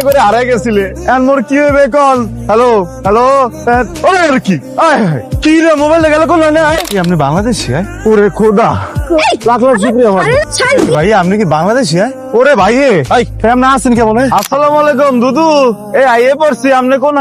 করে হারাই গেছিলে এখন মোর কি হবে কল হ্যালো হ্যালো ওরে কি কি রে মোবাইলে গেল কোন আপনি বাংলাদেশি ওরে খোদা লাখ লাখ শুকরিয়া ভাই আপনি কি বাংলাদেশি ওরে ভাই কেমন আছেন কেমন আসসালামু আলাইকুম দুদু এই আইয়ে পড়ছি আপনি কোন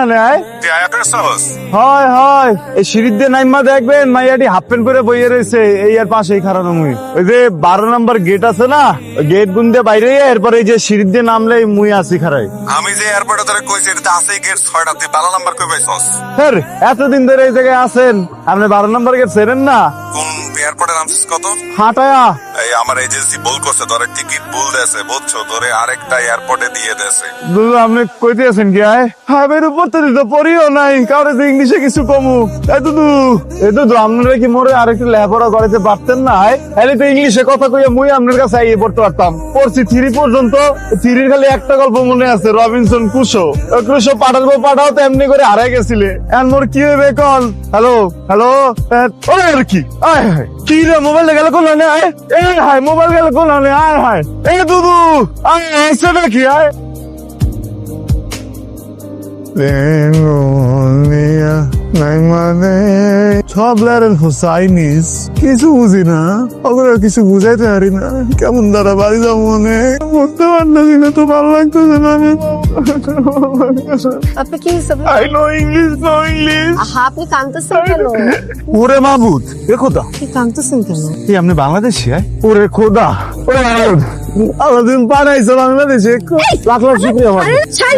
হয় হয় এই সিঁড়ির দিয়ে নাইমা দেখবেন মাইয়াটি হাফ প্যান্ট করে বইয়ে রয়েছে এই আর পাশেই খারাপ মুই ওই যে 12 নম্বর গেট আছে না গেট গুন্দে বাইরে এরপরে এই যে সিঁড়ির দিয়ে নামলে মুই আছি খারাই আমি যে এয়ারপোর্টে ধরে কইছি এটা আছে গেট 6টা তুই 12 নাম্বার কই পাইছস স্যার এতদিন ধরে এই জায়গায় আছেন আপনি 12 নম্বর গেট ছেড়েন না কোন এয়ারপোর্টে নামছিস কত হাঁটায়া এই আমার এজেন্সি ভুল করছে ধরে টিকিট ভুল দেছে বুঝছো ধরে আরেকটা এয়ারপোর্টে দিয়ে দেছে দুদু আপনি কইতে আছেন কি হাইওয়ের উপর তো দিতে পড়িও নাই কারো যে ইংলিশে কিছু কমু এই দুদু আপনারা কি মোরে আরেকটু লেখাপড়া করাতে পারতেন না তাহলে তো ইংলিশে কথা কইয়া মুই আপনার কাছে আইয়ে পড়তে পারতাম পড়ছি 3 পর্যন্ত 3 খালি একটা গল্প মনে আছে রবিনসন ক্রুশো ক্রুশো পাঠাও তো এমনি করে হারাই গেছিলে এখন মোর কি হবে কল হ্যালো হ্যালো ওরে কি কি রে মোবাইল গেল কোন হাই মোবাইল গেল কোন হাই এই দুদু আসছে নাকি সব চাইনিজ কিছু বুঝি না ওগুলো কিছু বুঝাইতে পারি না কেমন দ্বারা বাড়ি যাবো মনে বুঝতে পারলাম তো ভালো লাগতেছে না আপনি কি I no English no English আপনি কাঁদতেছেন কেন? ওরে মাহবুদ এ খোদা কি কাঁদতেছেন কেন? কি আপনি বাংলাদেশি ওরে খোদা আলাদিন বানাইছো বাংলাদেশে লাখ লাখ শুকরিয়া আরে ছাই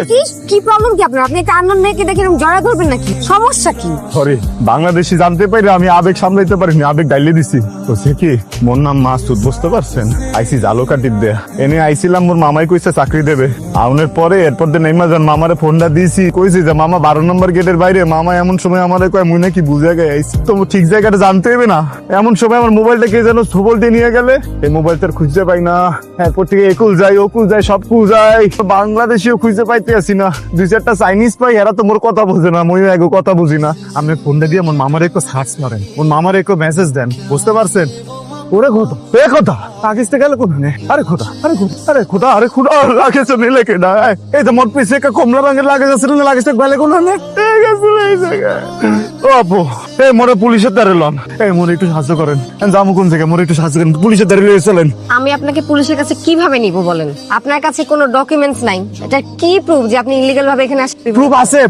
কি প্রবলেম কি আপনার? আপনি একটা আননোন মেয়েকে দেখে এরকম জড়া ধরবেন নাকি? সমস্যা কি? সরি বাংলাদেশি জানতে পারি আমি আবেগ সামলাইতে পারিনি আবেগ ডাইলে দিছি বলছে কি মোর নাম মাসুদ বুঝতে পারছেন আইসি জালোকাটির দে এনে আইছিলাম মোর মামাই কইছে চাকরি দেবে আউনের পরে এরপর দিয়ে নেইমা যান মামারে ফোনটা দিয়েছি কইছি যে মামা 12 নম্বর গেটের বাইরে মামা এমন সময় আমারে কয় মুই নাকি বুঝে গেছি তো ঠিক জায়গাটা জানতে হবে না এমন সময় আমার মোবাইলটা কে যেন ছবল দিয়ে নিয়ে গেলে এই মোবাইলটা খুঁজতে পাই না এরপর থেকে একুল যাই সব কুল যাই বাংলাদেশিও খুঁজে পাইতে আসি না 2-4টা চাইনিজ পাই এরা তো মোর কথা বোঝে না মই এগো কথা বুঝি না আপনি ফোনটা দিয়ে মোর মামার একটু সার্চ মারেন মোর মামার একটু মেসেজ দেন বুঝতে পারছেন ওরে খোদা এ কথা পাকিস্তান গেল কোনে আরে খোদা লাগেছে নিলে কেডা এই তো মোর পিছে একটা কমলা রঙের লাগেজ আছে না লাগেজটা গেলে কোনে এই জায়গায় ও আপু এই মোরে পুলিশের দ্বারে লন এই মোরে একটু সাহায্য করেন যাবো কোন জায়গায় মোরে একটু সাহায্য করেন পুলিশের দ্বারে লয়ে চলেন আমি আপনাকে পুলিশের কাছে কিভাবে নিব বলেন? আপনার কাছে কোনো ডকুমেন্টস নাই, এটা কি প্রুফ যে আপনি ইলিগাল ভাবে এখানে আসছেন?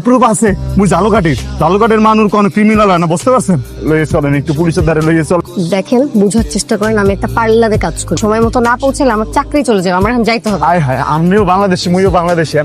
প্রুফ আছে মুই জালুকাটির মানুষ কোন ক্রিমিনাল হয় না বুঝতে পারছেন লয়ে চলেন একটু পুলিশের দ্বারে লয়ে চল দেখেন বুঝার চেষ্টা করেন আমি একটা পার্লারে কাজ করি সময় মতো না পৌঁছালে আমার চাকরি চলে যাবে আমার এখন যাইতে হবে আমিও বাংলাদেশি মুইও বাংলাদেশি